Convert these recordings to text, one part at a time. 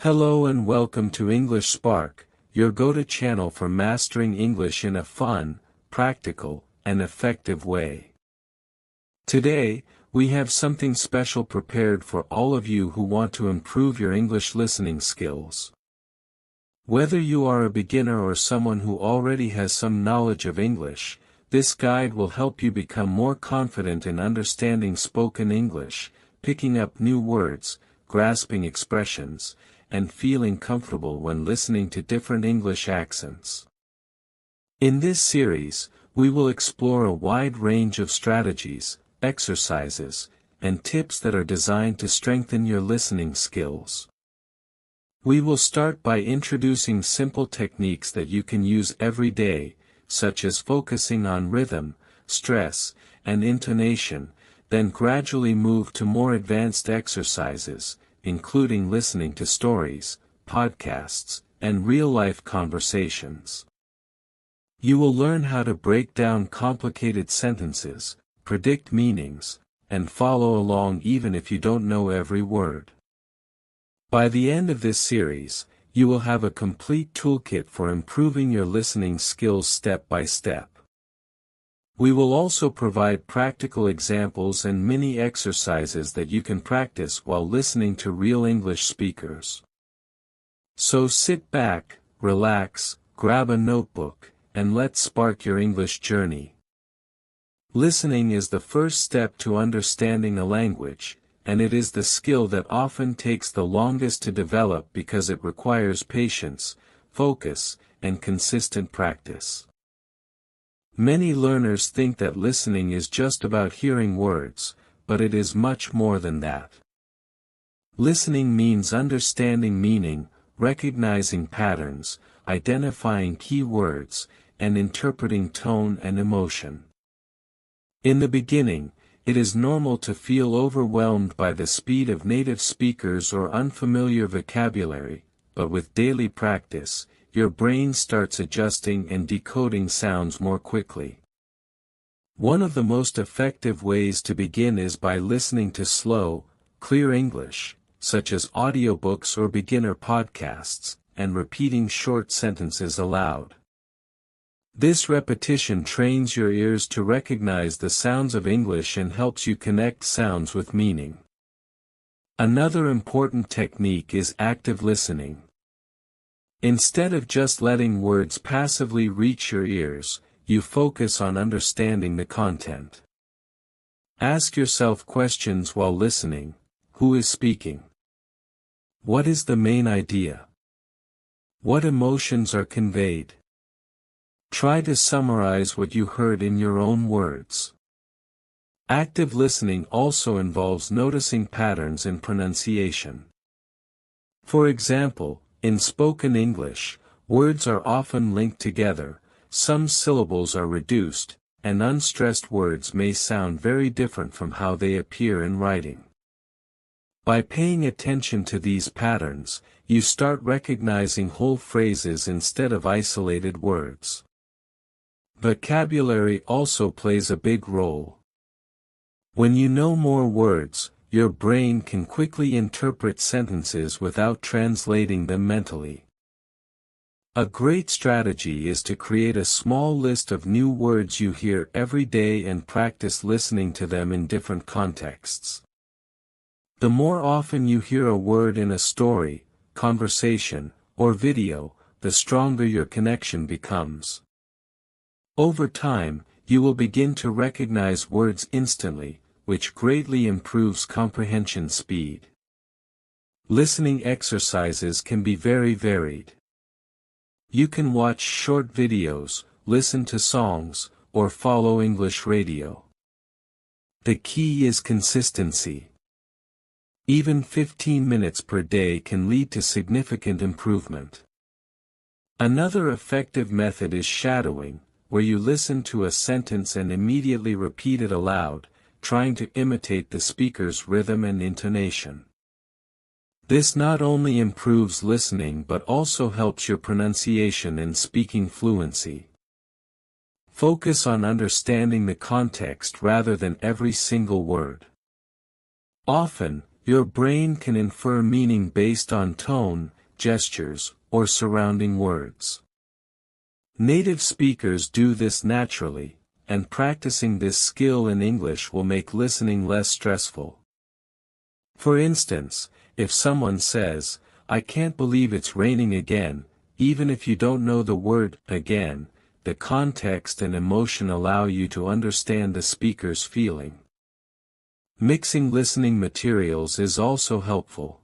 Hello and welcome to English Spark, your go-to channel for mastering English in a fun, practical, and effective way. Today, we have something special prepared for all of you who want to improve your English listening skills. Whether you are a beginner or someone who already has some knowledge of English, this guide will help you become more confident in understanding spoken English, picking up new words, grasping expressions, and feeling comfortable when listening to different English accents. In this series, we will explore a wide range of strategies, exercises, and tips that are designed to strengthen your listening skills. We will start by introducing simple techniques that you can use every day, such as focusing on rhythm, stress, and intonation, then gradually move to more advanced exercises, including listening to stories, podcasts, and real-life conversations. You will learn how to break down complicated sentences, predict meanings, and follow along even if you don't know every word. By the end of this series, you will have a complete toolkit for improving your listening skills step by step. We will also provide practical examples and mini exercises that you can practice while listening to real English speakers. So sit back, relax, grab a notebook, and let's spark your English journey. Listening is the first step to understanding a language, and it is the skill that often takes the longest to develop because it requires patience, focus, and consistent practice. Many learners think that listening is just about hearing words, but it is much more than that. Listening means understanding meaning, recognizing patterns, identifying key words, and interpreting tone and emotion. In the beginning, it is normal to feel overwhelmed by the speed of native speakers or unfamiliar vocabulary, but with daily practice, your brain starts adjusting and decoding sounds more quickly. One of the most effective ways to begin is by listening to slow, clear English, such as audiobooks or beginner podcasts, and repeating short sentences aloud. This repetition trains your ears to recognize the sounds of English and helps you connect sounds with meaning. Another important technique is active listening. Instead of just letting words passively reach your ears, you focus on understanding the content. Ask yourself questions while listening: who is speaking? What is the main idea? What emotions are conveyed? Try to summarize what you heard in your own words. Active listening also involves noticing patterns in pronunciation. For example, in spoken English, words are often linked together, some syllables are reduced, and unstressed words may sound very different from how they appear in writing. By paying attention to these patterns, you start recognizing whole phrases instead of isolated words. Vocabulary also plays a big role. When you know more words, your brain can quickly interpret sentences without translating them mentally. A great strategy is to create a small list of new words you hear every day and practice listening to them in different contexts. The more often you hear a word in a story, conversation, or video, the stronger your connection becomes. Over time, you will begin to recognize words instantly, which greatly improves comprehension speed. Listening exercises can be very varied. You can watch short videos, listen to songs, or follow English radio. The key is consistency. Even 15 minutes per day can lead to significant improvement. Another effective method is shadowing, where you listen to a sentence and immediately repeat it aloud, trying to imitate the speaker's rhythm and intonation. This not only improves listening but also helps your pronunciation and speaking fluency. Focus on understanding the context rather than every single word. Often, Your brain can infer meaning based on tone, gestures, or surrounding words. Native speakers do this naturally, and practicing this skill in English will make listening less stressful. For instance, if someone says, "I can't believe it's raining again," even if you don't know the word "again," the context and emotion allow you to understand the speaker's feeling. Mixing listening materials is also helpful.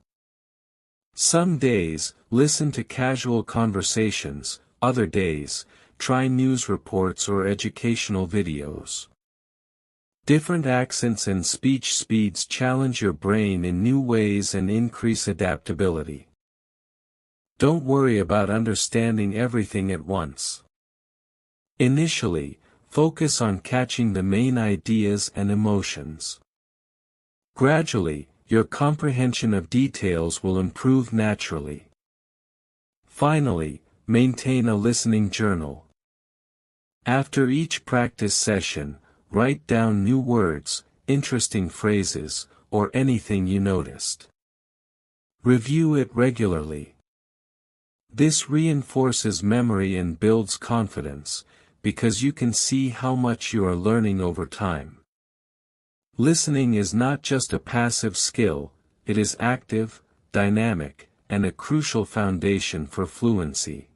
Some days, listen to casual conversations, other days, try news reports or educational videos. Different accents and speech speeds challenge your brain in new ways and increase adaptability. Don't worry about understanding everything at once. Initially, focus on catching the main ideas and emotions. Gradually, your comprehension of details will improve naturally. Finally, maintain a listening journal. After each practice session, write down new words, interesting phrases, or anything you noticed. Review it regularly. This reinforces memory and builds confidence, because you can see how much you are learning over time. Listening is not just a passive skill, it is active, dynamic, and a crucial foundation for fluency.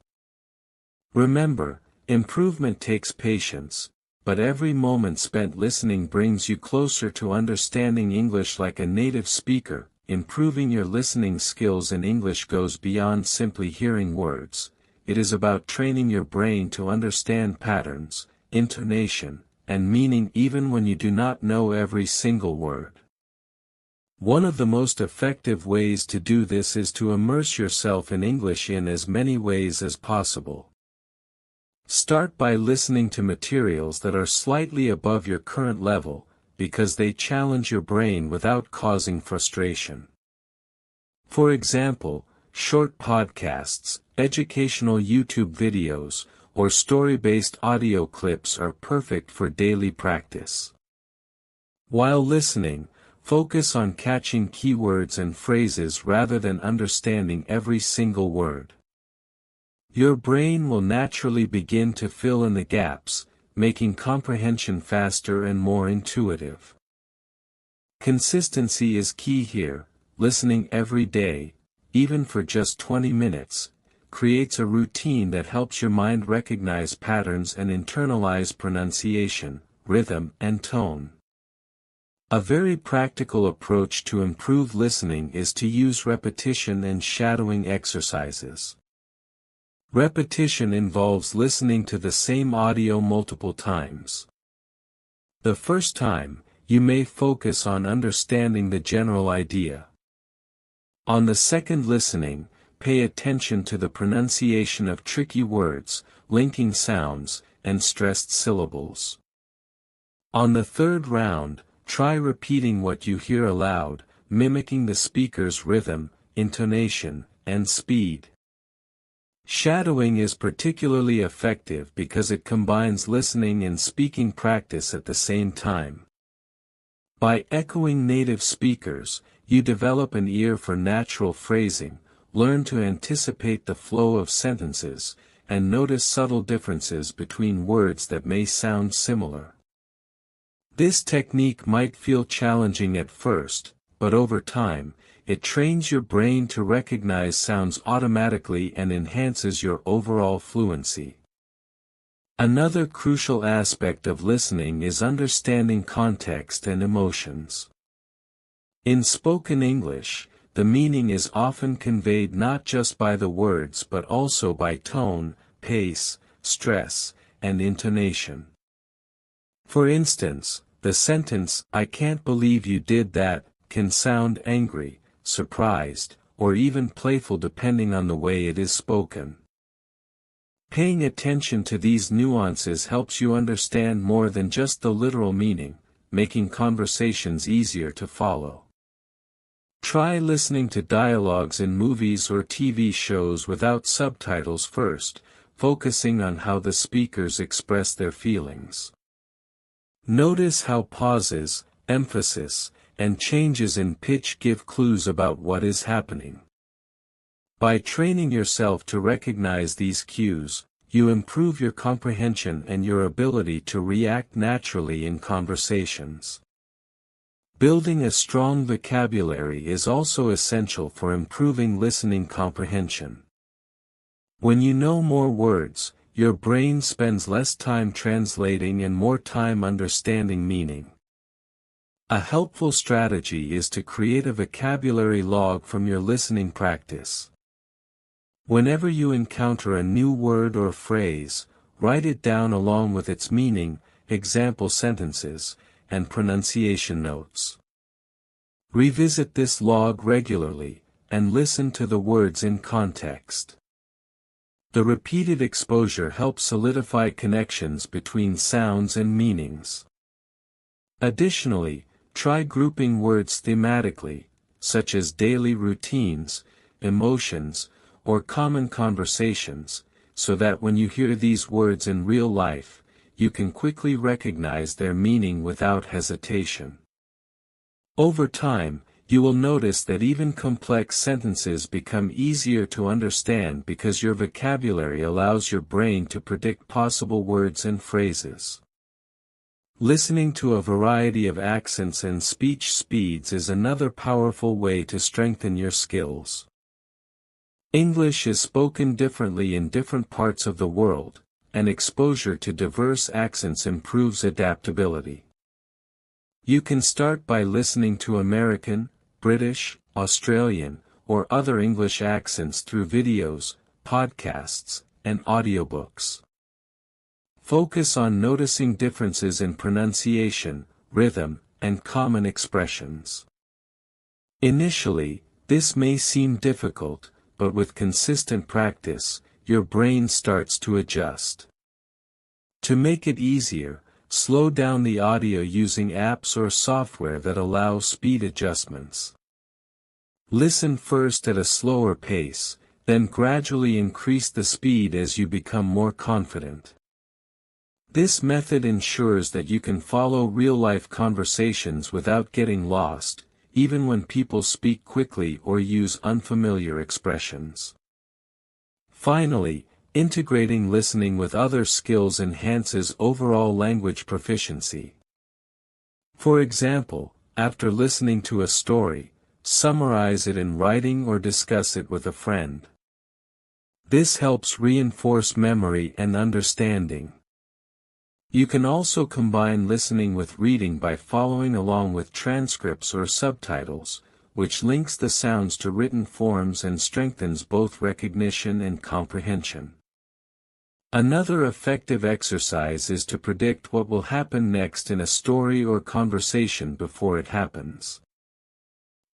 Remember, improvement takes patience, but every moment spent listening brings you closer to understanding English like a native speaker. Improving your listening skills in English goes beyond simply hearing words. It is about training your brain to understand patterns, intonation, and meaning even when you do not know every single word. One of the most effective ways to do this is to immerse yourself in English in as many ways as possible. Start by listening to materials that are slightly above your current level, because they challenge your brain without causing frustration. For example, short podcasts, educational YouTube videos, or story-based audio clips are perfect for daily practice. While listening, focus on catching keywords and phrases rather than understanding every single word. Your brain will naturally begin to fill in the gaps, making comprehension faster and more intuitive. Consistency is key here. Listening every day, even for just 20 minutes, creates a routine that helps your mind recognize patterns and internalize pronunciation, rhythm, and tone. A very practical approach to improve listening is to use repetition and shadowing exercises. Repetition involves listening to the same audio multiple times. The first time, you may focus on understanding the general idea. On the second listening, pay attention to the pronunciation of tricky words, linking sounds, and stressed syllables. On the third round, try repeating what you hear aloud, mimicking the speaker's rhythm, intonation, and speed. Shadowing is particularly effective because it combines listening and speaking practice at the same time. By echoing native speakers, you develop an ear for natural phrasing, learn to anticipate the flow of sentences, and notice subtle differences between words that may sound similar. This technique might feel challenging at first, but over time, it trains your brain to recognize sounds automatically and enhances your overall fluency. Another crucial aspect of listening is understanding context and emotions. In spoken English, the meaning is often conveyed not just by the words but also by tone, pace, stress, and intonation. For instance, the sentence, "I can't believe you did that," can sound angry, surprised, or even playful depending on the way it is spoken. Paying attention to these nuances helps you understand more than just the literal meaning, making conversations easier to follow. Try listening to dialogues in movies or TV shows without subtitles first, focusing on how the speakers express their feelings. Notice how pauses, emphasis, and changes in pitch give clues about what is happening. By training yourself to recognize these cues, you improve your comprehension and your ability to react naturally in conversations. Building a strong vocabulary is also essential for improving listening comprehension. When you know more words, your brain spends less time translating and more time understanding meaning. A helpful strategy is to create a vocabulary log from your listening practice. Whenever you encounter a new word or phrase, write it down along with its meaning, example sentences, and pronunciation notes. Revisit this log regularly, and listen to the words in context. The repeated exposure helps solidify connections between sounds and meanings. Additionally, try grouping words thematically, such as daily routines, emotions, or common conversations, so that when you hear these words in real life, you can quickly recognize their meaning without hesitation. Over time, you will notice that even complex sentences become easier to understand because your vocabulary allows your brain to predict possible words and phrases. Listening to a variety of accents and speech speeds is another powerful way to strengthen your skills. English is spoken differently in different parts of the world, and exposure to diverse accents improves adaptability. You can start by listening to American, British, Australian, or other English accents through videos, podcasts, and audiobooks. Focus on noticing differences in pronunciation, rhythm, and common expressions. Initially, this may seem difficult, but with consistent practice, your brain starts to adjust. To make it easier, slow down the audio using apps or software that allow speed adjustments. Listen first at a slower pace, then gradually increase the speed as you become more confident. This method ensures that you can follow real-life conversations without getting lost, even when people speak quickly or use unfamiliar expressions. Finally, integrating listening with other skills enhances overall language proficiency. For example, after listening to a story, summarize it in writing or discuss it with a friend. This helps reinforce memory and understanding. You can also combine listening with reading by following along with transcripts or subtitles, which links the sounds to written forms and strengthens both recognition and comprehension. Another effective exercise is to predict what will happen next in a story or conversation before it happens.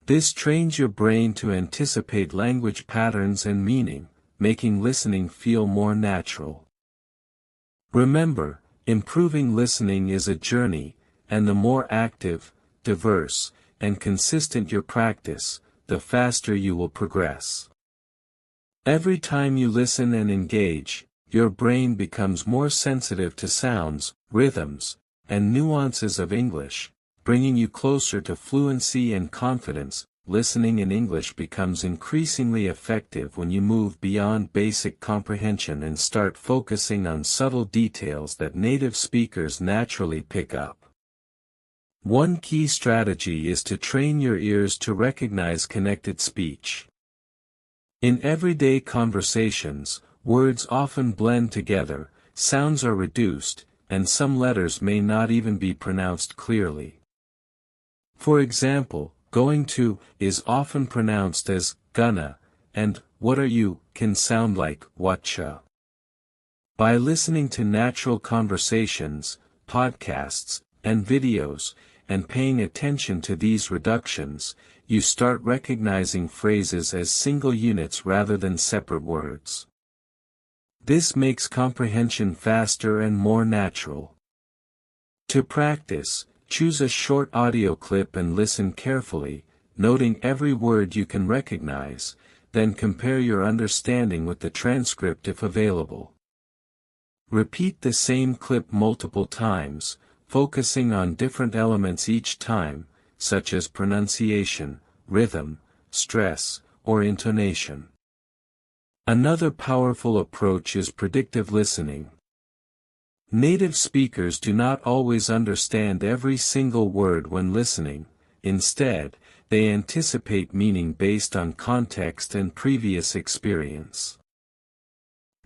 This trains your brain to anticipate language patterns and meaning, making listening feel more natural. Remember, improving listening is a journey, and the more active, diverse, and consistent your practice, the faster you will progress. Every time you listen and engage, your brain becomes more sensitive to sounds, rhythms, and nuances of English, bringing you closer to fluency and confidence. Listening in English becomes increasingly effective when you move beyond basic comprehension and start focusing on subtle details that native speakers naturally pick up. One key strategy is to train your ears to recognize connected speech. In everyday conversations, words often blend together, sounds are reduced, and some letters may not even be pronounced clearly. For example, going to is often pronounced as gonna, and what are you can sound like whatcha. By listening to natural conversations, podcasts, and videos, and paying attention to these reductions, you start recognizing phrases as single units rather than separate words. This makes comprehension faster and more natural. To practice, choose a short audio clip and listen carefully, noting every word you can recognize, then compare your understanding with the transcript if available. Repeat the same clip multiple times, focusing on different elements each time, such as pronunciation, rhythm, stress, or intonation. Another powerful approach is predictive listening. Native speakers do not always understand every single word when listening. Instead, they anticipate meaning based on context and previous experience.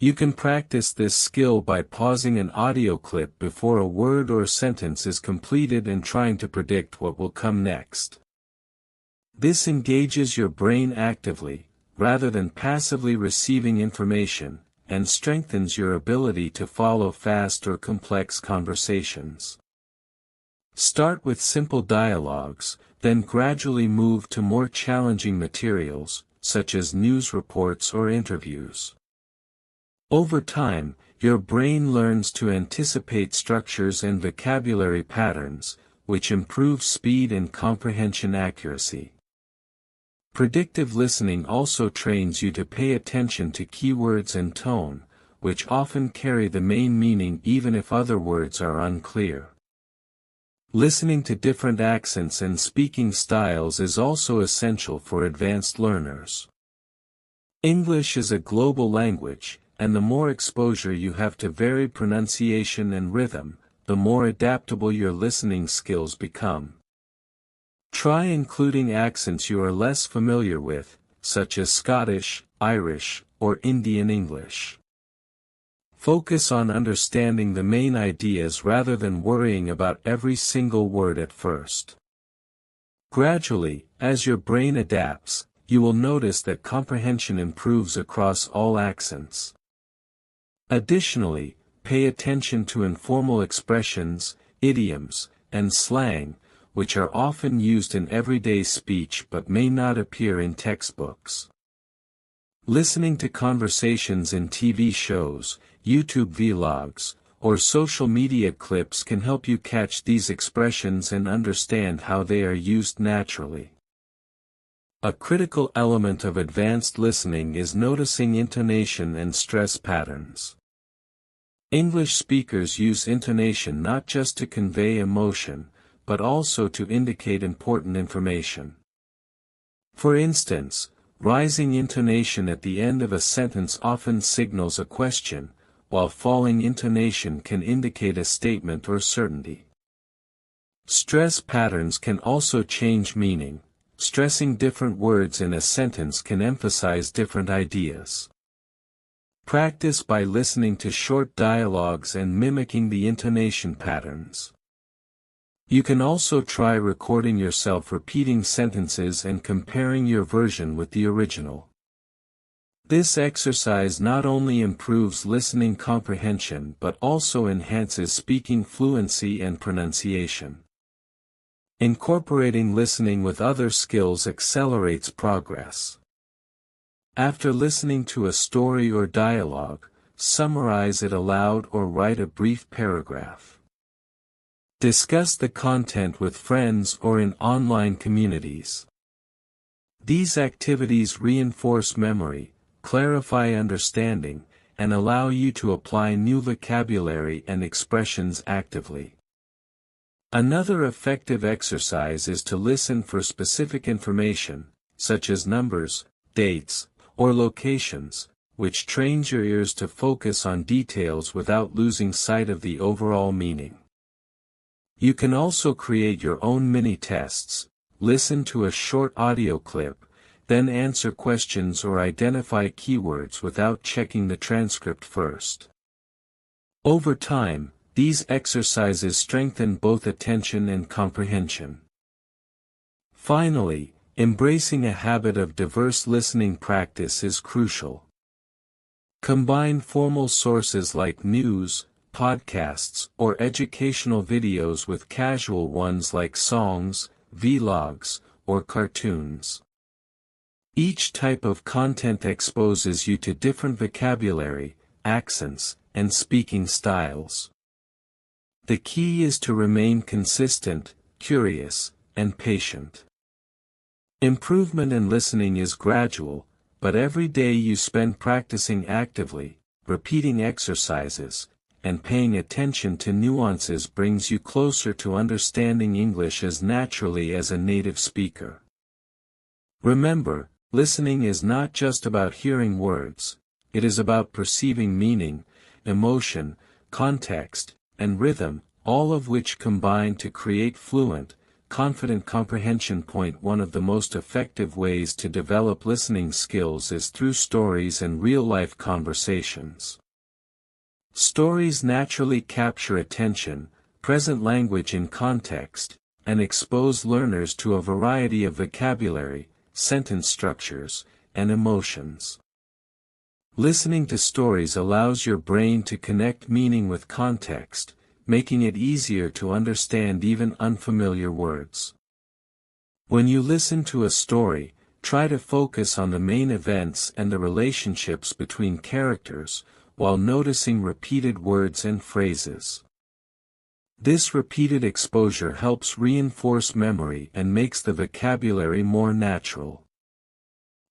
You can practice this skill by pausing an audio clip before a word or sentence is completed and trying to predict what will come next. This engages your brain actively, rather than passively receiving information, and strengthens your ability to follow fast or complex conversations. Start with simple dialogues, then gradually move to more challenging materials, such as news reports or interviews. Over time, your brain learns to anticipate structures and vocabulary patterns, which improve speed and comprehension accuracy. Predictive listening also trains you to pay attention to keywords and tone, which often carry the main meaning even if other words are unclear. Listening to different accents and speaking styles is also essential for advanced learners. English is a global language, and the more exposure you have to varied pronunciation and rhythm, the more adaptable your listening skills become. Try including accents you are less familiar with, such as Scottish, Irish, or Indian English. Focus on understanding the main ideas rather than worrying about every single word at first. Gradually, as your brain adapts, you will notice that comprehension improves across all accents. Additionally, pay attention to informal expressions, idioms, and slang, which are often used in everyday speech but may not appear in textbooks. Listening to conversations in TV shows, YouTube vlogs, or social media clips can help you catch these expressions and understand how they are used naturally. A critical element of advanced listening is noticing intonation and stress patterns. English speakers use intonation not just to convey emotion, but also to indicate important information. For instance, rising intonation at the end of a sentence often signals a question, while falling intonation can indicate a statement or certainty. Stress patterns can also change meaning. Stressing different words in a sentence can emphasize different ideas. Practice by listening to short dialogues and mimicking the intonation patterns. You can also try recording yourself repeating sentences and comparing your version with the original. This exercise not only improves listening comprehension but also enhances speaking fluency and pronunciation. Incorporating listening with other skills accelerates progress. After listening to a story or dialogue, summarize it aloud or write a brief paragraph. Discuss the content with friends or in online communities. These activities reinforce memory, clarify understanding, and allow you to apply new vocabulary and expressions actively. Another effective exercise is to listen for specific information, such as numbers, dates, or locations, which trains your ears to focus on details without losing sight of the overall meaning. You can also create your own mini-tests, listen to a short audio clip, then answer questions or identify keywords without checking the transcript first. Over time, these exercises strengthen both attention and comprehension. Finally, embracing a habit of diverse listening practice is crucial. Combine formal sources like news, podcasts, or educational videos with casual ones like songs, vlogs, or cartoons. Each type of content exposes you to different vocabulary, accents, and speaking styles. The key is to remain consistent, curious, and patient. Improvement in listening is gradual, but every day you spend practicing actively, repeating exercises, and paying attention to nuances brings you closer to understanding English as naturally as a native speaker. Remember, listening is not just about hearing words, it is about perceiving meaning, emotion, context, and rhythm, all of which combine to create fluent, confident comprehension. One of the most effective ways to develop listening skills is through stories and real-life conversations. Stories naturally capture attention, present language in context, and expose learners to a variety of vocabulary, sentence structures, and emotions. Listening to stories allows your brain to connect meaning with context, making it easier to understand even unfamiliar words. When you listen to a story, try to focus on the main events and the relationships between characters, while noticing repeated words and phrases. This repeated exposure helps reinforce memory and makes the vocabulary more natural.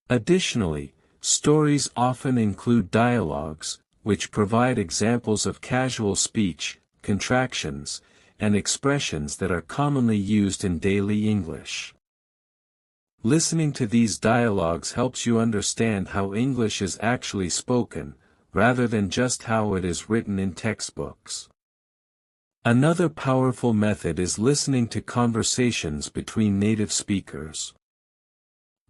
Additionally, stories often include dialogues, which provide examples of casual speech, contractions, and expressions that are commonly used in daily English. Listening to these dialogues helps you understand how English is actually spoken, rather than just how it is written in textbooks. Another powerful method is listening to conversations between native speakers.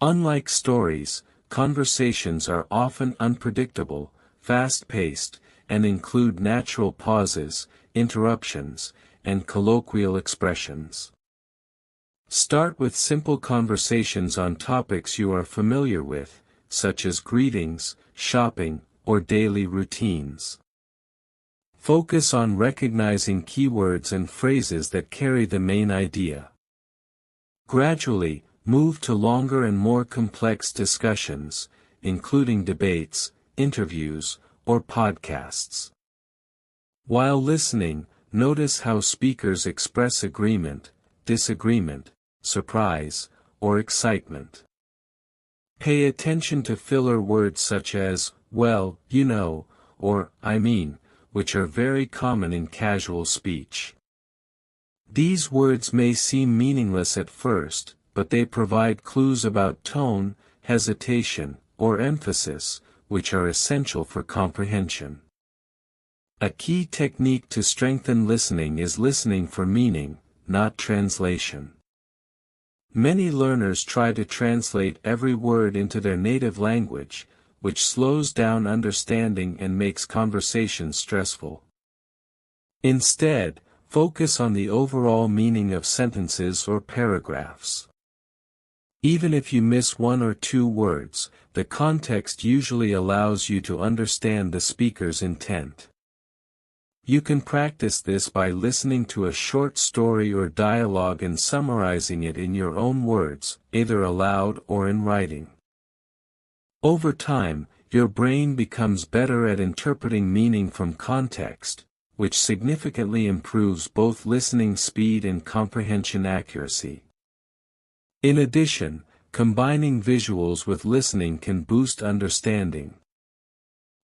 Unlike stories, conversations are often unpredictable, fast-paced, and include natural pauses, interruptions, and colloquial expressions. Start with simple conversations on topics you are familiar with, such as greetings, shopping, or daily routines. Focus on recognizing keywords and phrases that carry the main idea. Gradually, move to longer and more complex discussions, including debates, interviews, or podcasts. While listening, notice how speakers express agreement, disagreement, surprise, or excitement. Pay attention to filler words such as, well, you know, or, I mean, which are very common in casual speech. These words may seem meaningless at first, but they provide clues about tone, hesitation, or emphasis, which are essential for comprehension. A key technique to strengthen listening is listening for meaning, not translation. Many learners try to translate every word into their native language, which slows down understanding and makes conversation stressful. Instead, focus on the overall meaning of sentences or paragraphs. Even if you miss one or two words, the context usually allows you to understand the speaker's intent. You can practice this by listening to a short story or dialogue and summarizing it in your own words, either aloud or in writing. Over time, your brain becomes better at interpreting meaning from context, which significantly improves both listening speed and comprehension accuracy. In addition, combining visuals with listening can boost understanding.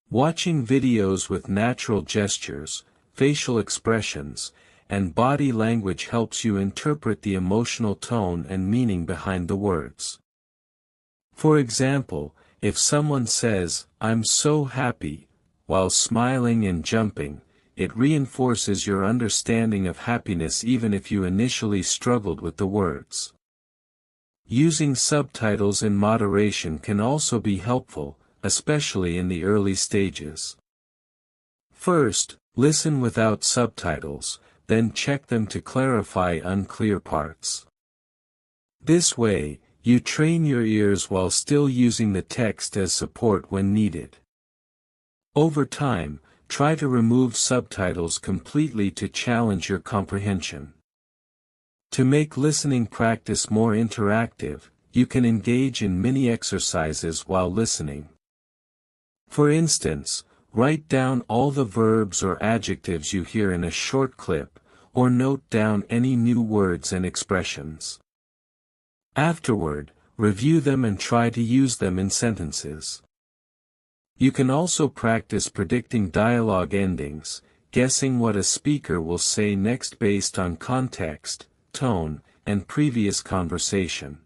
Watching videos with natural gestures, facial expressions, and body language helps you interpret the emotional tone and meaning behind the words. For example, if someone says, "I'm so happy," while smiling and jumping, it reinforces your understanding of happiness even if you initially struggled with the words. Using subtitles in moderation can also be helpful, especially in the early stages. First, listen without subtitles, then check them to clarify unclear parts. This way, you train your ears while still using the text as support when needed. Over time, try to remove subtitles completely to challenge your comprehension. To make listening practice more interactive, you can engage in mini exercises while listening. For instance, write down all the verbs or adjectives you hear in a short clip, or note down any new words and expressions. Afterward, review them and try to use them in sentences. You can also practice predicting dialogue endings, guessing what a speaker will say next based on context, tone, and previous conversation.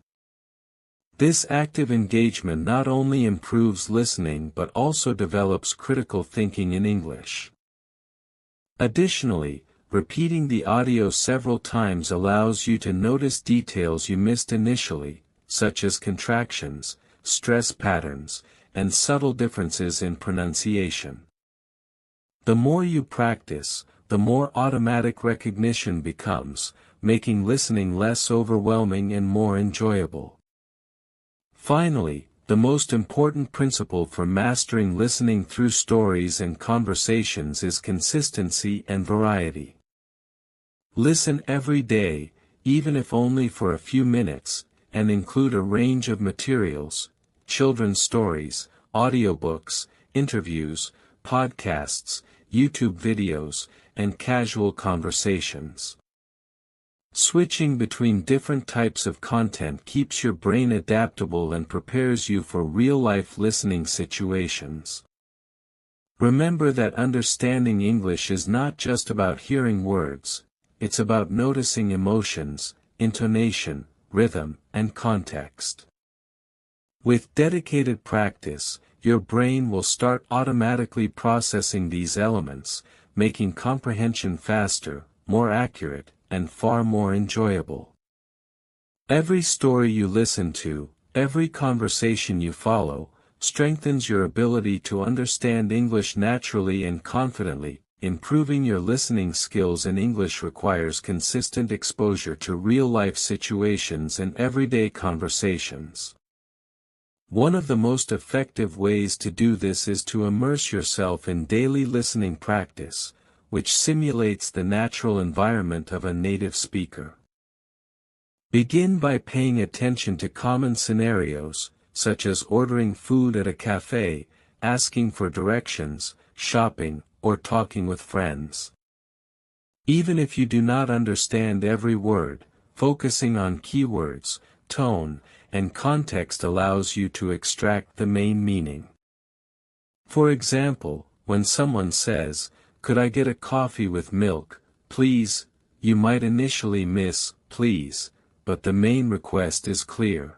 This active engagement not only improves listening but also develops critical thinking in English. Additionally, repeating the audio several times allows you to notice details you missed initially, such as contractions, stress patterns, and subtle differences in pronunciation. The more you practice, the more automatic recognition becomes, making listening less overwhelming and more enjoyable. Finally, the most important principle for mastering listening through stories and conversations is consistency and variety. Listen every day, even if only for a few minutes, and include a range of materials: children's stories, audiobooks, interviews, podcasts, YouTube videos, and casual conversations. Switching between different types of content keeps your brain adaptable and prepares you for real-life listening situations. Remember that understanding English is not just about hearing words, it's about noticing emotions, intonation, rhythm, and context. With dedicated practice, your brain will start automatically processing these elements, making comprehension faster, more accurate, and far more enjoyable. Every story you listen to, every conversation you follow, strengthens your ability to understand English naturally and confidently. Improving your listening skills in English requires consistent exposure to real-life situations and everyday conversations. One of the most effective ways to do this is to immerse yourself in daily listening practice, which simulates the natural environment of a native speaker. Begin by paying attention to common scenarios, such as ordering food at a cafe, asking for directions, shopping, or talking with friends. Even if you do not understand every word, focusing on keywords, tone, and context allows you to extract the main meaning. For example, when someone says, "Could I get a coffee with milk, please?" you might initially miss "please," but the main request is clear.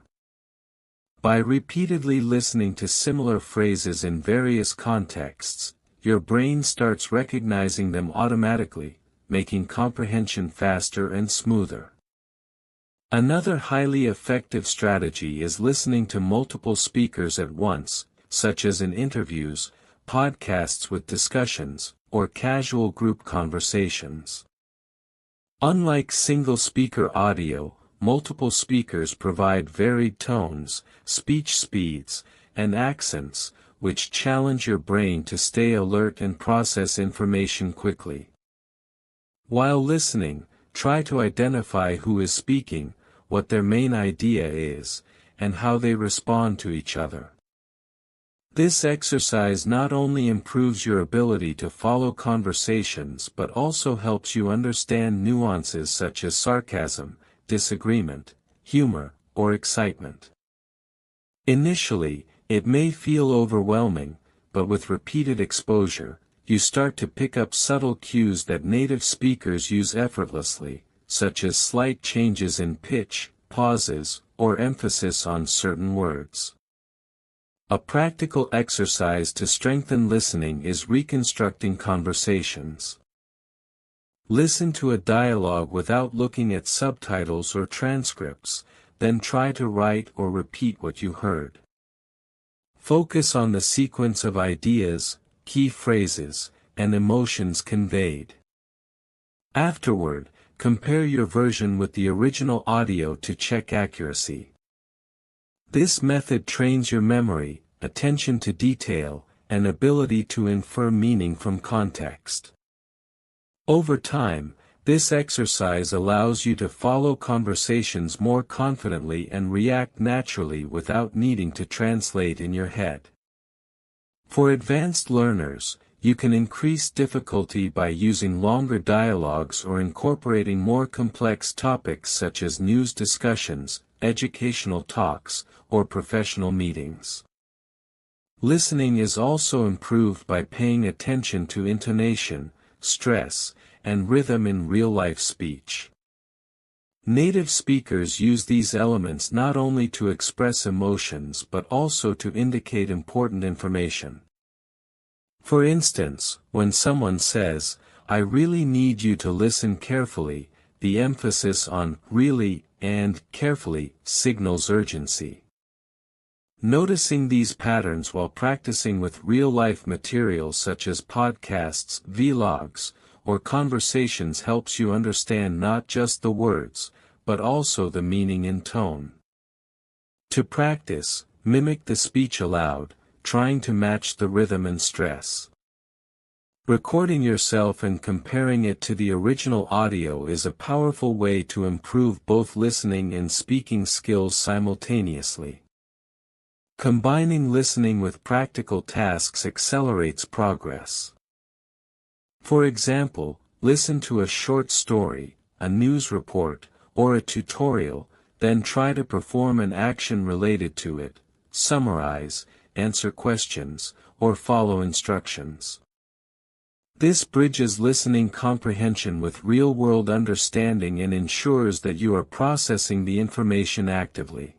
By repeatedly listening to similar phrases in various contexts, your brain starts recognizing them automatically, making comprehension faster and smoother. Another highly effective strategy is listening to multiple speakers at once, such as in interviews, podcasts with discussions, or casual group conversations. Unlike single-speaker audio, multiple speakers provide varied tones, speech speeds, and accents, which challenge your brain to stay alert and process information quickly. While listening, try to identify who is speaking, what their main idea is, and how they respond to each other. This exercise not only improves your ability to follow conversations but also helps you understand nuances such as sarcasm, disagreement, humor, or excitement. Initially, it may feel overwhelming, but with repeated exposure, you start to pick up subtle cues that native speakers use effortlessly, such as slight changes in pitch, pauses, or emphasis on certain words. A practical exercise to strengthen listening is reconstructing conversations. Listen to a dialogue without looking at subtitles or transcripts, then try to write or repeat what you heard. Focus on the sequence of ideas, key phrases, and emotions conveyed. Afterward, compare your version with the original audio to check accuracy. This method trains your memory, attention to detail, and ability to infer meaning from context. Over time, this exercise allows you to follow conversations more confidently and react naturally without needing to translate in your head. For advanced learners, you can increase difficulty by using longer dialogues or incorporating more complex topics such as news discussions, educational talks, or professional meetings. Listening is also improved by paying attention to intonation, stress, and rhythm in real-life speech. Native speakers use these elements not only to express emotions but also to indicate important information. For instance, when someone says, "I really need you to listen carefully," the emphasis on "really" and "carefully" signals urgency. Noticing these patterns while practicing with real-life materials such as podcasts, vlogs, or conversations helps you understand not just the words, but also the meaning and tone. To practice, mimic the speech aloud, trying to match the rhythm and stress. Recording yourself and comparing it to the original audio is a powerful way to improve both listening and speaking skills simultaneously. Combining listening with practical tasks accelerates progress. For example, listen to a short story, a news report, or a tutorial, then try to perform an action related to it, summarize, answer questions, or follow instructions. This bridges listening comprehension with real-world understanding and ensures that you are processing the information actively.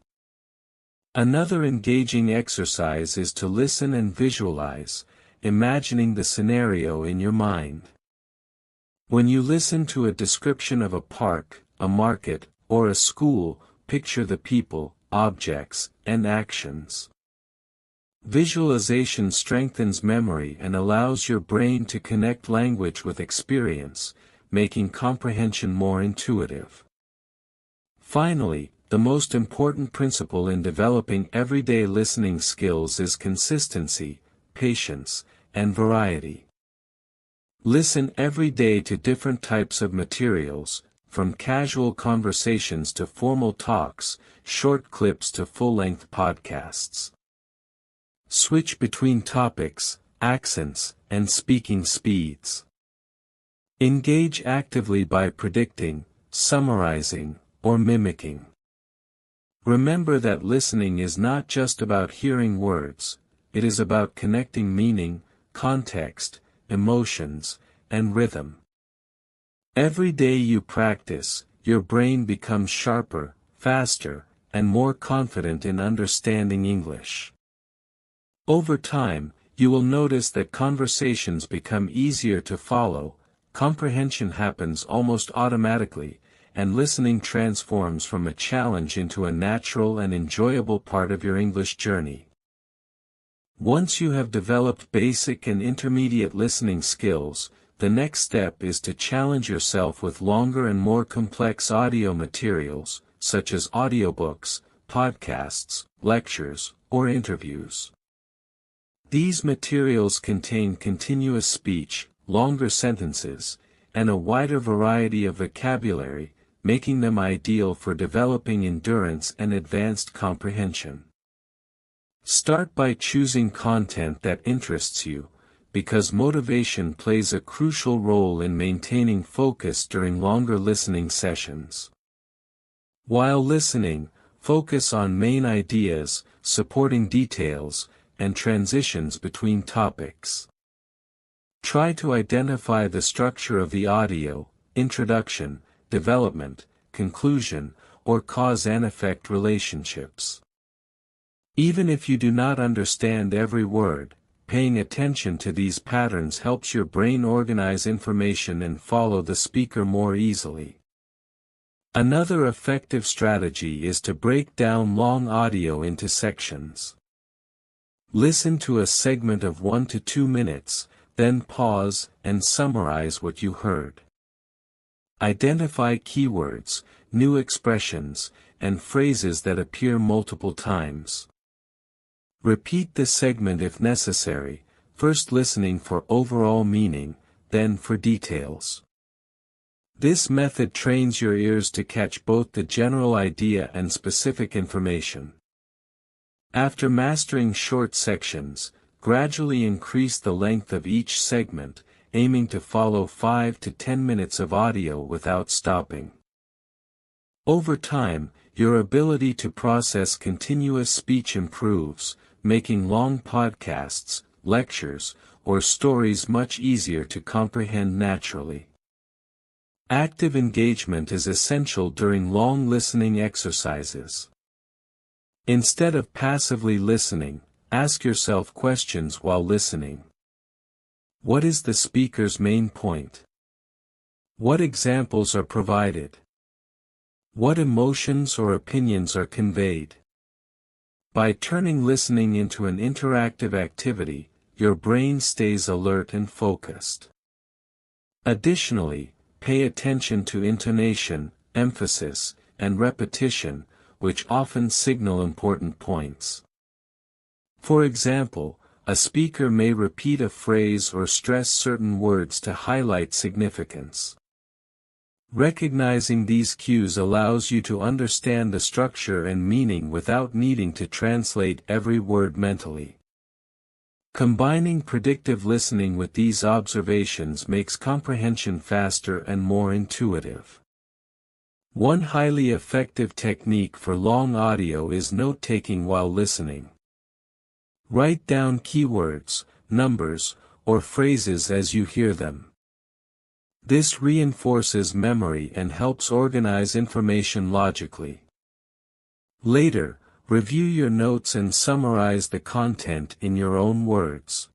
Another engaging exercise is to listen and visualize, imagining the scenario in your mind. When you listen to a description of a park, a market, or a school, picture the people, objects, and actions. Visualization strengthens memory and allows your brain to connect language with experience, making comprehension more intuitive. Finally, the most important principle in developing everyday listening skills is consistency, patience, and variety. Listen every day to different types of materials, from casual conversations to formal talks, short clips to full-length podcasts. Switch between topics, accents, and speaking speeds. Engage actively by predicting, summarizing, or mimicking. Remember that listening is not just about hearing words, it is about connecting meaning, context, emotions, and rhythm. Every day you practice, your brain becomes sharper, faster, and more confident in understanding English. Over time, you will notice that conversations become easier to follow, comprehension happens almost automatically, and listening transforms from a challenge into a natural and enjoyable part of your English journey. Once you have developed basic and intermediate listening skills, the next step is to challenge yourself with longer and more complex audio materials, such as audiobooks, podcasts, lectures, or interviews. These materials contain continuous speech, longer sentences, and a wider variety of vocabulary, making them ideal for developing endurance and advanced comprehension. Start by choosing content that interests you, because motivation plays a crucial role in maintaining focus during longer listening sessions. While listening, focus on main ideas, supporting details, and transitions between topics. Try to identify the structure of the audio, introduction, development, conclusion, or cause and effect relationships. Even if you do not understand every word, paying attention to these patterns helps your brain organize information and follow the speaker more easily. Another effective strategy is to break down long audio into sections. Listen to a segment of 1 to 2 minutes, then pause and summarize what you heard. Identify keywords, new expressions, and phrases that appear multiple times. Repeat the segment if necessary, first listening for overall meaning, then for details. This method trains your ears to catch both the general idea and specific information. After mastering short sections, gradually increase the length of each segment, aiming to follow 5 to 10 minutes of audio without stopping. Over time, your ability to process continuous speech improves, making long podcasts, lectures, or stories much easier to comprehend naturally. Active engagement is essential during long listening exercises. Instead of passively listening, ask yourself questions while listening. What is the speaker's main point? What examples are provided? What emotions or opinions are conveyed? By turning listening into an interactive activity, your brain stays alert and focused. Additionally, pay attention to intonation, emphasis, and repetition, which often signal important points. For example, a speaker may repeat a phrase or stress certain words to highlight significance. Recognizing these cues allows you to understand the structure and meaning without needing to translate every word mentally. Combining predictive listening with these observations makes comprehension faster and more intuitive. One highly effective technique for long audio is note-taking while listening. Write down keywords, numbers, or phrases as you hear them. This reinforces memory and helps organize information logically. Later, review your notes and summarize the content in your own words.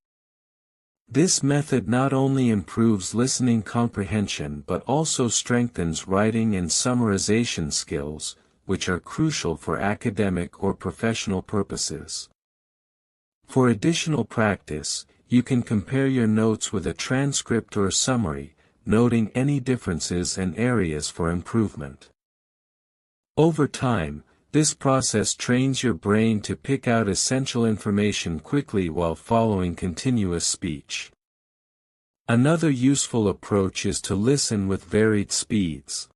This method not only improves listening comprehension but also strengthens writing and summarization skills, which are crucial for academic or professional purposes. For additional practice, you can compare your notes with a transcript or summary, noting any differences and areas for improvement. Over time, this process trains your brain to pick out essential information quickly while following continuous speech. Another useful approach is to listen with varied speeds.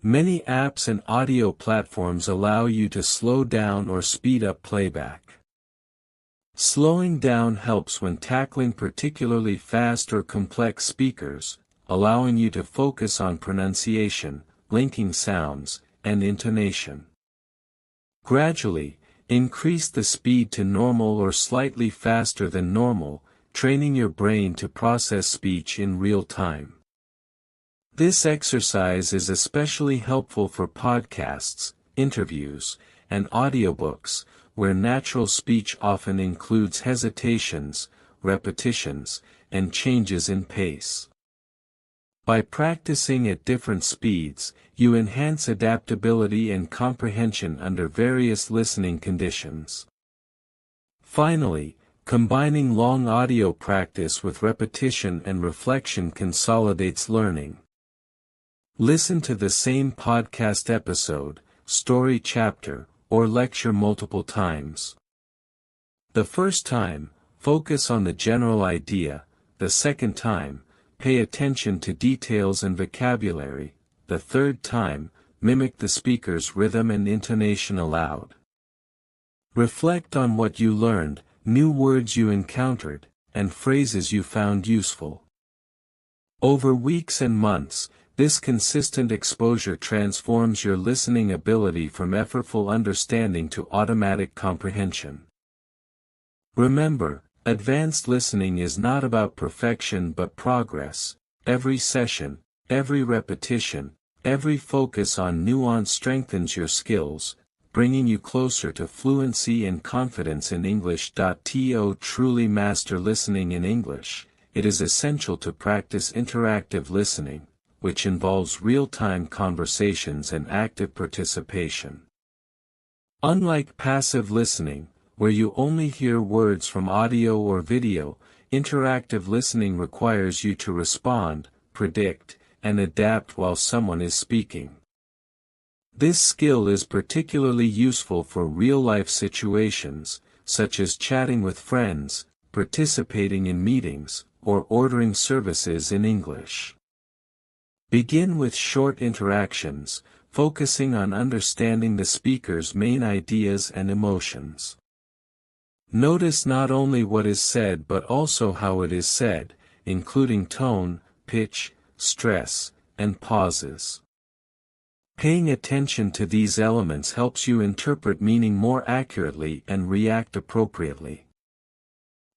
Many apps and audio platforms allow you to slow down or speed up playback. Slowing down helps when tackling particularly fast or complex speakers, allowing you to focus on pronunciation, linking sounds, and intonation. Gradually, increase the speed to normal or slightly faster than normal, training your brain to process speech in real time. This exercise is especially helpful for podcasts, interviews, and audiobooks, where natural speech often includes hesitations, repetitions, and changes in pace. By practicing at different speeds, you enhance adaptability and comprehension under various listening conditions. Finally, combining long audio practice with repetition and reflection consolidates learning. Listen to the same podcast episode, story chapter, or lecture multiple times. The first time, focus on the general idea; the second time, pay attention to details and vocabulary; the third time, mimic the speaker's rhythm and intonation aloud. Reflect on what you learned, new words you encountered, and phrases you found useful. Over weeks and months, this consistent exposure transforms your listening ability from effortful understanding to automatic comprehension. Remember, advanced listening is not about perfection but progress. Every session, every repetition, every focus on nuance strengthens your skills, bringing you closer to fluency and confidence in English. To truly master listening in English, it is essential to practice interactive listening, which involves real-time conversations and active participation. Unlike passive listening, where you only hear words from audio or video, interactive listening requires you to respond, predict, and adapt while someone is speaking. This skill is particularly useful for real-life situations, such as chatting with friends, participating in meetings, or ordering services in English. Begin with short interactions, focusing on understanding the speaker's main ideas and emotions. Notice not only what is said but also how it is said, including tone, pitch, stress, and pauses. Paying attention to these elements helps you interpret meaning more accurately and react appropriately.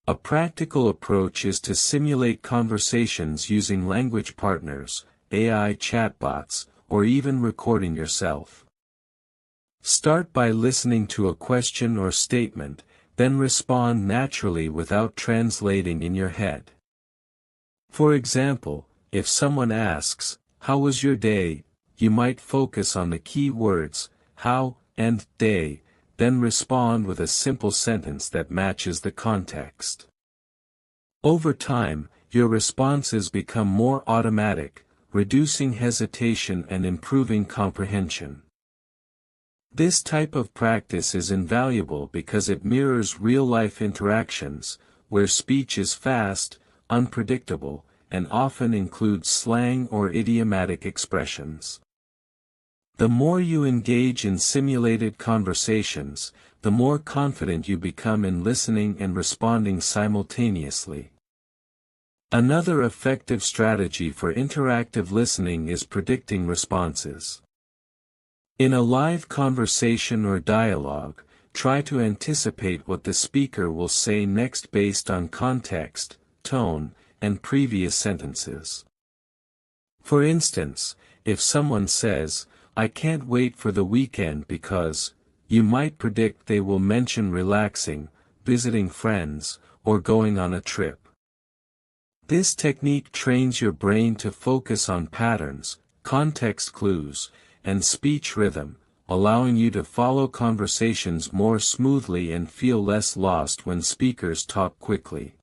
A practical approach is to simulate conversations using language partners, AI chatbots, or even recording yourself. Start by listening to a question or statement, then respond naturally without translating in your head. For example, if someone asks, "How was your day?" you might focus on the key words, how, and day, then respond with a simple sentence that matches the context. Over time, your responses become more automatic, reducing hesitation and improving comprehension. This type of practice is invaluable because it mirrors real-life interactions, where speech is fast, unpredictable, and often includes slang or idiomatic expressions. The more you engage in simulated conversations, the more confident you become in listening and responding simultaneously. Another effective strategy for interactive listening is predicting responses. In a live conversation or dialogue, try to anticipate what the speaker will say next based on context, tone, and previous sentences. For instance, if someone says, "I can't wait for the weekend because," you might predict they will mention relaxing, visiting friends, or going on a trip. This technique trains your brain to focus on patterns, context clues, and speech rhythm, allowing you to follow conversations more smoothly and feel less lost when speakers talk quickly.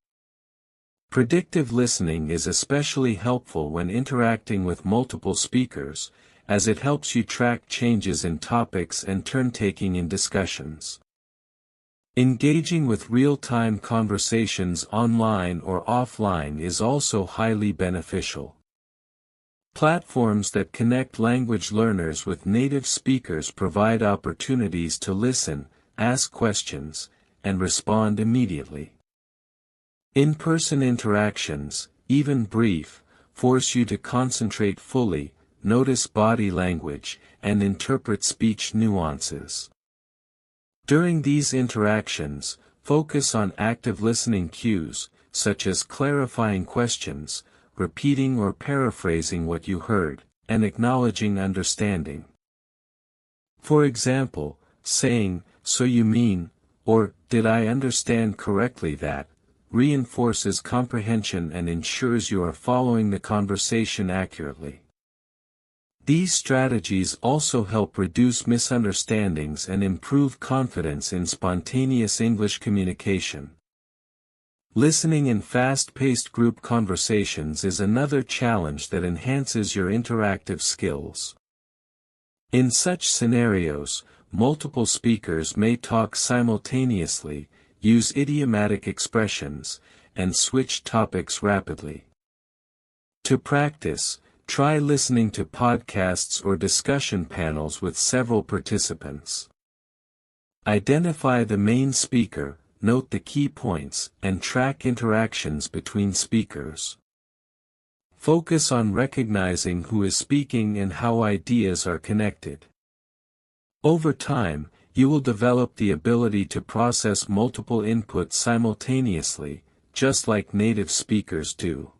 Predictive listening is especially helpful when interacting with multiple speakers, as it helps you track changes in topics and turn-taking in discussions. Engaging with real-time conversations online or offline is also highly beneficial. Platforms that connect language learners with native speakers provide opportunities to listen, ask questions, and respond immediately. In-person interactions, even brief, force you to concentrate fully, notice body language, and interpret speech nuances. During these interactions, focus on active listening cues, such as clarifying questions, repeating or paraphrasing what you heard, and acknowledging understanding. For example, saying, "So you mean," or "Did I understand correctly that," reinforces comprehension and ensures you are following the conversation accurately. These strategies also help reduce misunderstandings and improve confidence in spontaneous English communication. Listening in fast-paced group conversations is another challenge that enhances your interactive skills. In such scenarios, multiple speakers may talk simultaneously, use idiomatic expressions, and switch topics rapidly. To practice, try listening to podcasts or discussion panels with several participants. Identify the main speaker, note the key points, and track interactions between speakers. Focus on recognizing who is speaking and how ideas are connected. Over time, you will develop the ability to process multiple inputs simultaneously, just like native speakers do.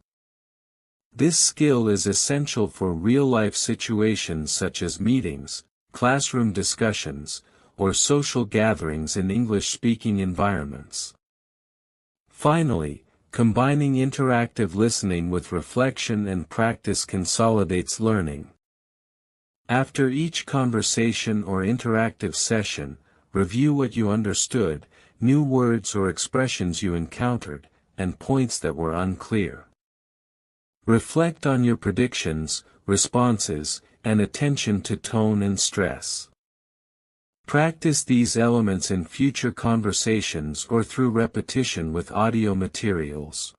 This skill is essential for real-life situations such as meetings, classroom discussions, or social gatherings in English-speaking environments. Finally, combining interactive listening with reflection and practice consolidates learning. After each conversation or interactive session, review what you understood, new words or expressions you encountered, and points that were unclear. Reflect on your predictions, responses, and attention to tone and stress. Practice these elements in future conversations or through repetition with audio materials.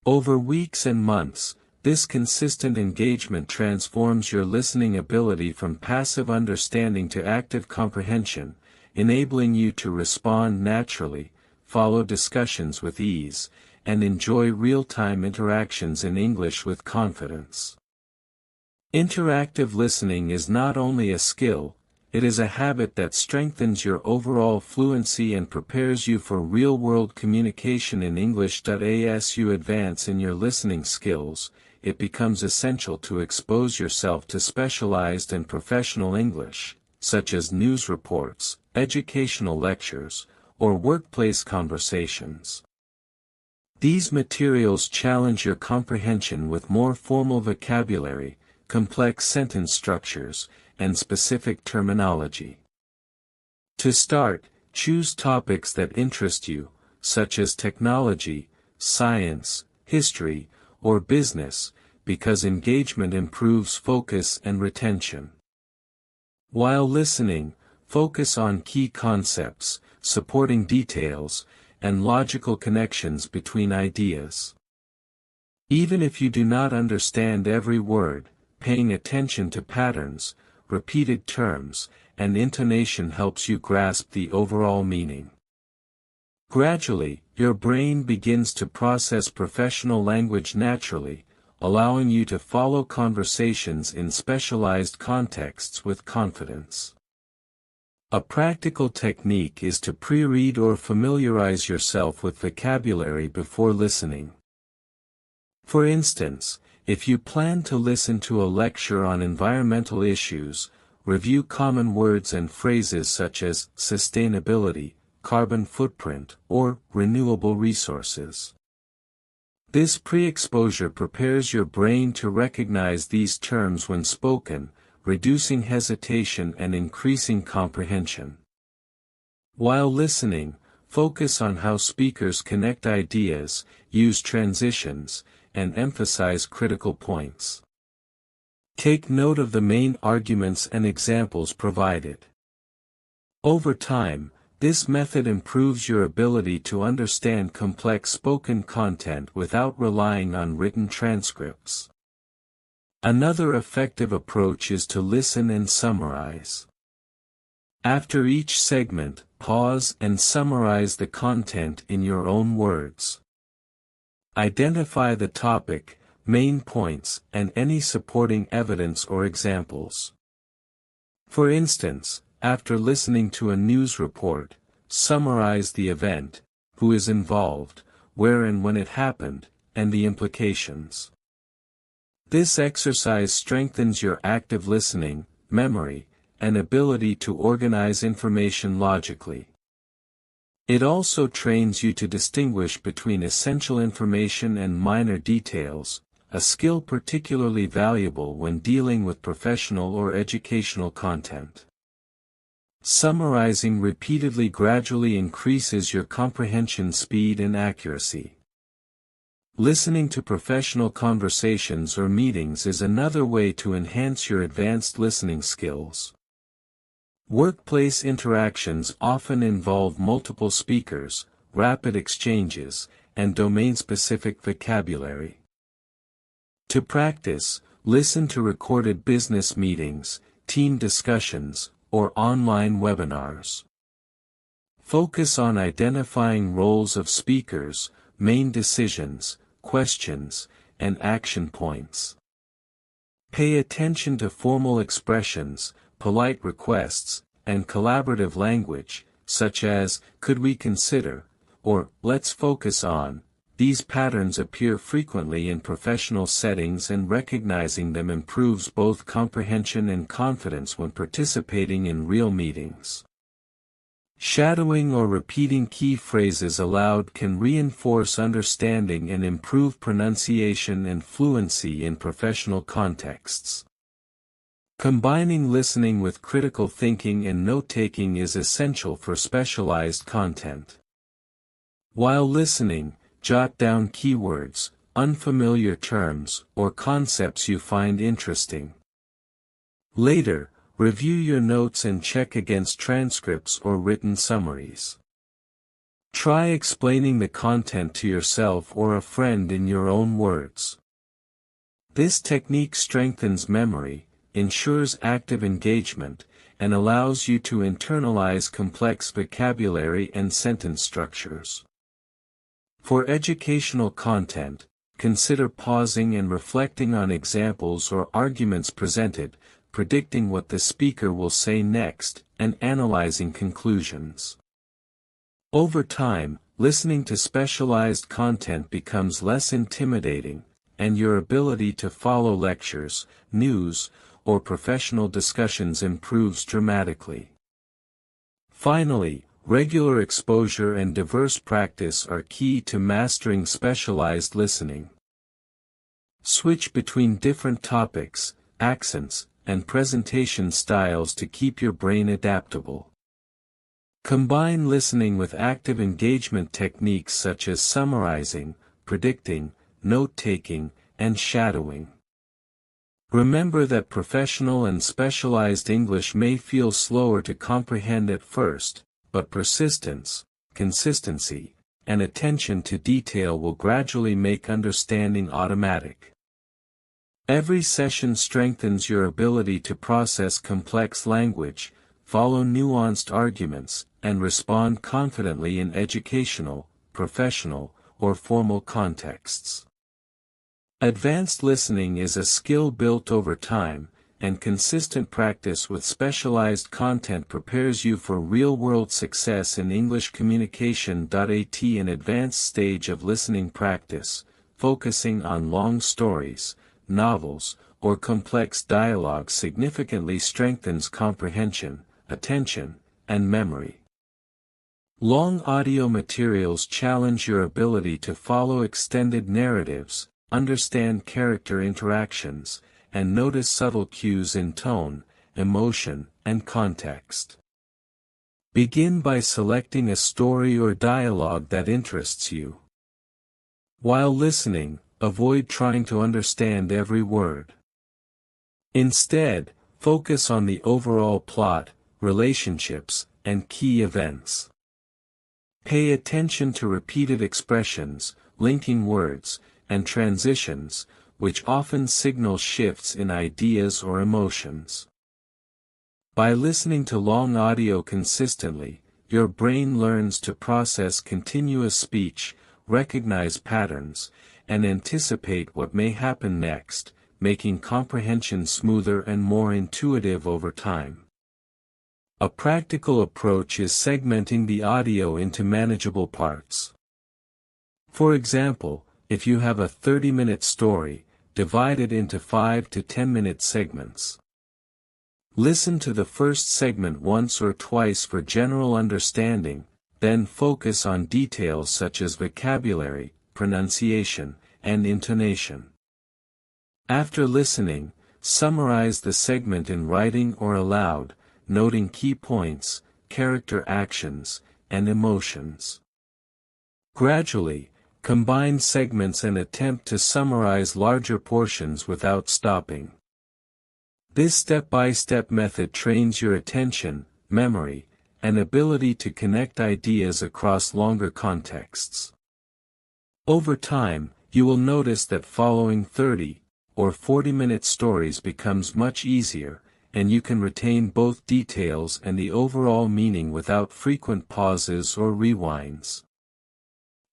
Over weeks and months, this consistent engagement transforms your listening ability from passive understanding to active comprehension, enabling you to respond naturally, follow discussions with ease, and enjoy real-time interactions in English with confidence. Interactive listening is not only a skill, it is a habit that strengthens your overall fluency and prepares you for real-world communication in English. As you advance in your listening skills, it becomes essential to expose yourself to specialized and professional English, such as news reports, educational lectures, or workplace conversations. These materials challenge your comprehension with more formal vocabulary, complex sentence structures, and specific terminology. To start, choose topics that interest you, such as technology, science, history, or business, because engagement improves focus and retention. While listening, focus on key concepts, supporting details, and logical connections between ideas. Even if you do not understand every word, paying attention to patterns, repeated terms, and intonation helps you grasp the overall meaning. Gradually, your brain begins to process professional language naturally, allowing you to follow conversations in specialized contexts with confidence. A practical technique is to pre-read or familiarize yourself with vocabulary before listening. For instance, if you plan to listen to a lecture on environmental issues, review common words and phrases such as sustainability, carbon footprint, or renewable resources. This pre-exposure prepares your brain to recognize these terms when spoken, reducing hesitation and increasing comprehension. While listening, focus on how speakers connect ideas, use transitions, and emphasize critical points. Take note of the main arguments and examples provided. Over time, this method improves your ability to understand complex spoken content without relying on written transcripts. Another effective approach is to listen and summarize. After each segment, pause and summarize the content in your own words. Identify the topic, main points, and any supporting evidence or examples. For instance, after listening to a news report, summarize the event, who is involved, where and when it happened, and the implications. This exercise strengthens your active listening, memory, and ability to organize information logically. It also trains you to distinguish between essential information and minor details, a skill particularly valuable when dealing with professional or educational content. Summarizing repeatedly gradually increases your comprehension speed and accuracy. Listening to professional conversations or meetings is another way to enhance your advanced listening skills. Workplace interactions often involve multiple speakers, rapid exchanges, and domain-specific vocabulary. To practice, listen to recorded business meetings, team discussions, or online webinars. Focus on identifying roles of speakers, main decisions, questions, and action points. Pay attention to formal expressions, polite requests, and collaborative language, such as, could we consider, or, let's focus on. These patterns appear frequently in professional settings, and recognizing them improves both comprehension and confidence when participating in real meetings. Shadowing or repeating key phrases aloud can reinforce understanding and improve pronunciation and fluency in professional contexts. Combining listening with critical thinking and note-taking is essential for specialized content. While listening, jot down keywords, unfamiliar terms, or concepts you find interesting. Later, review your notes and check against transcripts or written summaries. Try explaining the content to yourself or a friend in your own words. This technique strengthens memory, ensures active engagement, and allows you to internalize complex vocabulary and sentence structures. For educational content, consider pausing and reflecting on examples or arguments presented, predicting what the speaker will say next, and analyzing conclusions. Over time, listening to specialized content becomes less intimidating, and your ability to follow lectures, news, or professional discussions improves dramatically. Finally, regular exposure and diverse practice are key to mastering specialized listening. Switch between different topics, accents, and presentation styles to keep your brain adaptable. Combine listening with active engagement techniques such as summarizing, predicting, note-taking, and shadowing. Remember that professional and specialized English may feel slower to comprehend at first, but persistence, consistency, and attention to detail will gradually make understanding automatic. Every session strengthens your ability to process complex language, follow nuanced arguments, and respond confidently in educational, professional, or formal contexts. Advanced listening is a skill built over time, and consistent practice with specialized content prepares you for real-world success in English communication. At an advanced stage of listening practice, focusing on long stories, novels, or complex dialogue significantly strengthens comprehension, attention, and memory. Long audio materials challenge your ability to follow extended narratives, understand character interactions, and notice subtle cues in tone, emotion, and context. Begin by selecting a story or dialogue that interests you. While listening, avoid trying to understand every word. Instead, focus on the overall plot, relationships, and key events. Pay attention to repeated expressions, linking words, and transitions, which often signal shifts in ideas or emotions. By listening to long audio consistently, your brain learns to process continuous speech, recognize patterns, and anticipate what may happen next, making comprehension smoother and more intuitive over time. A practical approach is segmenting the audio into manageable parts. For example, if you have a 30-minute story, divide it into 5 to 10-minute segments. Listen to the first segment once or twice for general understanding, then focus on details such as vocabulary, pronunciation, and intonation. After listening, summarize the segment in writing or aloud, noting key points, character actions, and emotions. Gradually, combine segments and attempt to summarize larger portions without stopping. This step-by-step method trains your attention, memory, and ability to connect ideas across longer contexts. Over time, you will notice that following 30 or 40-minute stories becomes much easier, and you can retain both details and the overall meaning without frequent pauses or rewinds.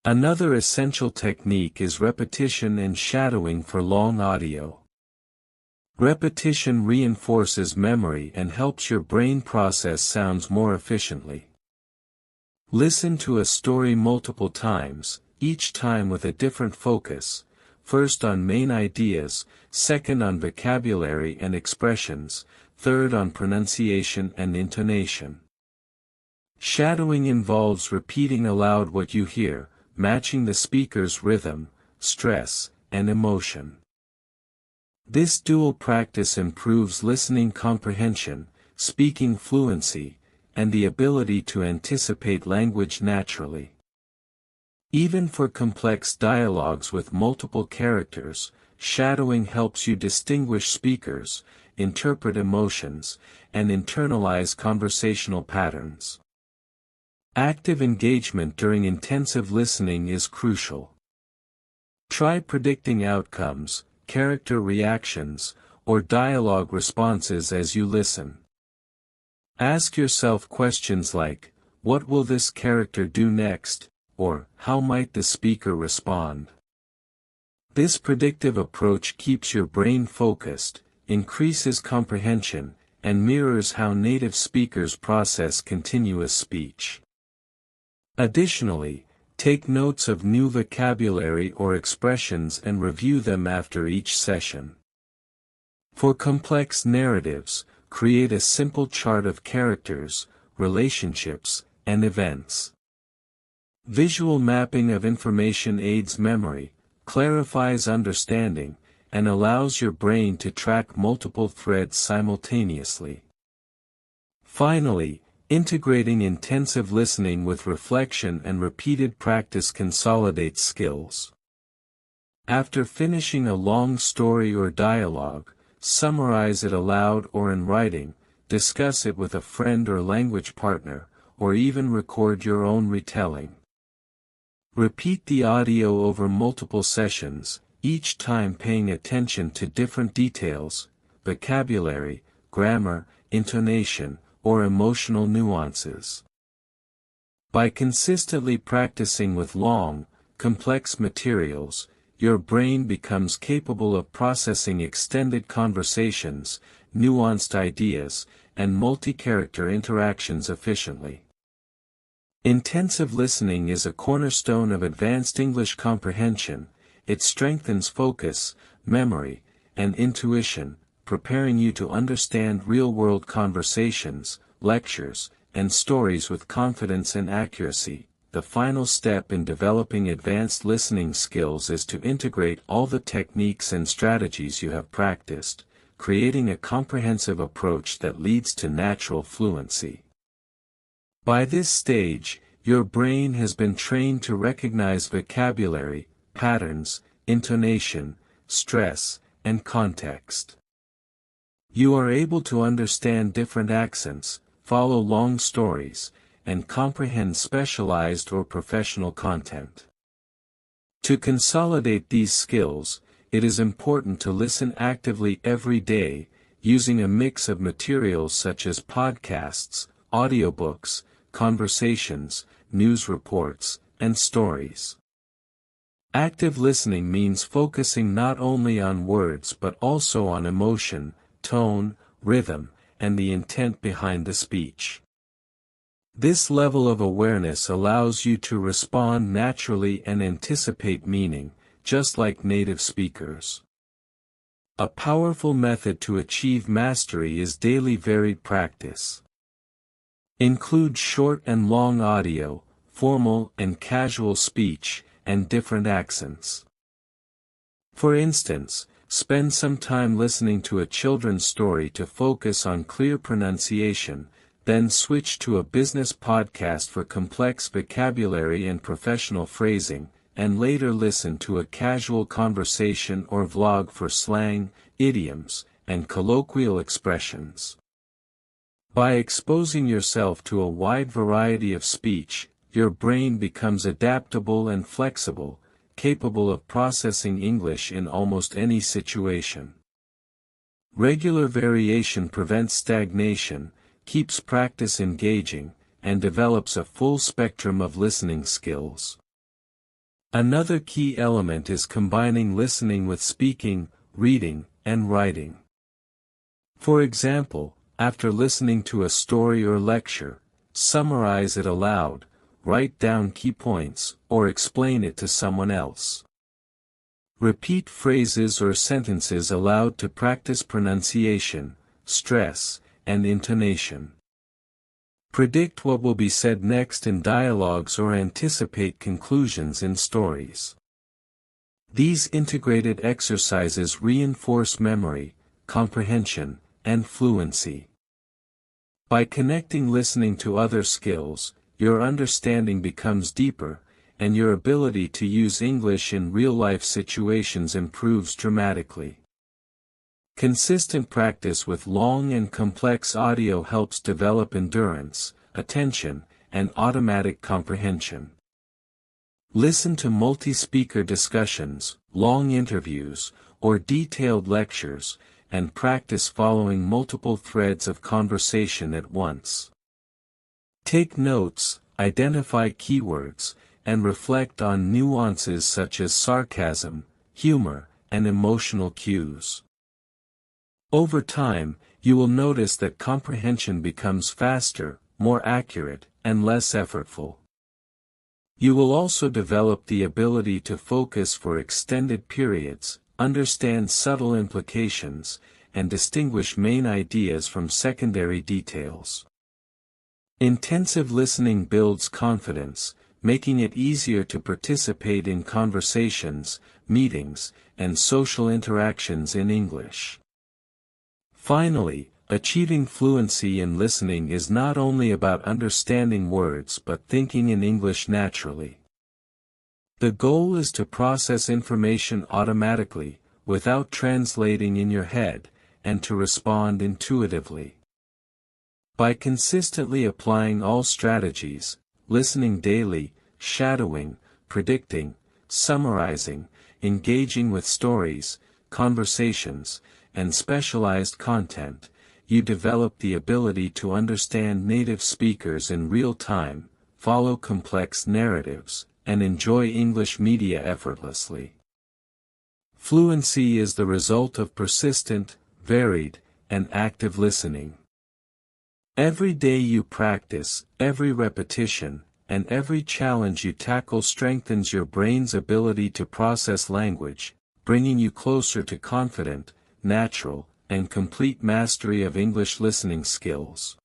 Another essential technique is repetition and shadowing for long audio. Repetition reinforces memory and helps your brain process sounds more efficiently. Listen to a story multiple times, each time with a different focus, first on main ideas, second on vocabulary and expressions, third on pronunciation and intonation. Shadowing involves repeating aloud what you hear, matching the speaker's rhythm, stress, and emotion. This dual practice improves listening comprehension, speaking fluency, and the ability to anticipate language naturally. Even for complex dialogues with multiple characters, shadowing helps you distinguish speakers, interpret emotions, and internalize conversational patterns. Active engagement during intensive listening is crucial. Try predicting outcomes, character reactions, or dialogue responses as you listen. Ask yourself questions like, "What will this character do next?" or "How might the speaker respond?" This predictive approach keeps your brain focused, increases comprehension, and mirrors how native speakers process continuous speech. Additionally, take notes of new vocabulary or expressions and review them after each session. For complex narratives, create a simple chart of characters, relationships, and events. Visual mapping of information aids memory, clarifies understanding, and allows your brain to track multiple threads simultaneously. Finally, integrating intensive listening with reflection and repeated practice consolidates skills. After finishing a long story or dialogue, summarize it aloud or in writing, discuss it with a friend or language partner, or even record your own retelling. Repeat the audio over multiple sessions, each time paying attention to different details, vocabulary, grammar, intonation, or emotional nuances. By consistently practicing with long, complex materials, your brain becomes capable of processing extended conversations, nuanced ideas, and multi-character interactions efficiently. Intensive listening is a cornerstone of advanced English comprehension. It strengthens focus, memory, and intuition, preparing you to understand real-world conversations, lectures, and stories with confidence and accuracy. The final step in developing advanced listening skills is to integrate all the techniques and strategies you have practiced, creating a comprehensive approach that leads to natural fluency. By this stage, your brain has been trained to recognize vocabulary, patterns, intonation, stress, and context. You are able to understand different accents, follow long stories, and comprehend specialized or professional content. To consolidate these skills, it is important to listen actively every day, using a mix of materials such as podcasts, audiobooks, conversations, news reports, and stories. Active listening means focusing not only on words but also on emotion, tone, rhythm, and the intent behind the speech. This level of awareness allows you to respond naturally and anticipate meaning, just like native speakers. A powerful method to achieve mastery is daily varied practice. Include short and long audio, formal and casual speech, and different accents. For instance, spend some time listening to a children's story to focus on clear pronunciation, then switch to a business podcast for complex vocabulary and professional phrasing, and later listen to a casual conversation or vlog for slang, idioms, and colloquial expressions. By exposing yourself to a wide variety of speech, your brain becomes adaptable and flexible, capable of processing English in almost any situation. Regular variation prevents stagnation, keeps practice engaging, and develops a full spectrum of listening skills. Another key element is combining listening with speaking, reading, and writing. For example, after listening to a story or lecture, summarize it aloud, write down key points, or explain it to someone else. Repeat phrases or sentences aloud to practice pronunciation, stress, and intonation. Predict what will be said next in dialogues or anticipate conclusions in stories. These integrated exercises reinforce memory, comprehension, and fluency. By connecting listening to other skills, your understanding becomes deeper, and your ability to use English in real-life situations improves dramatically. Consistent practice with long and complex audio helps develop endurance, attention, and automatic comprehension. Listen to multi-speaker discussions, long interviews, or detailed lectures, and practice following multiple threads of conversation at once. Take notes, identify keywords, and reflect on nuances such as sarcasm, humor, and emotional cues. Over time, you will notice that comprehension becomes faster, more accurate, and less effortful. You will also develop the ability to focus for extended periods, understand subtle implications, and distinguish main ideas from secondary details. Intensive listening builds confidence, making it easier to participate in conversations, meetings, and social interactions in English. Finally, achieving fluency in listening is not only about understanding words but thinking in English naturally. The goal is to process information automatically, without translating in your head, and to respond intuitively. By consistently applying all strategies, listening daily, shadowing, predicting, summarizing, engaging with stories, conversations, and specialized content, you develop the ability to understand native speakers in real time, follow complex narratives, and enjoy English media effortlessly. Fluency is the result of persistent, varied, and active listening. Every day you practice, every repetition, and every challenge you tackle strengthens your brain's ability to process language, bringing you closer to confident, natural, and complete mastery of English listening skills.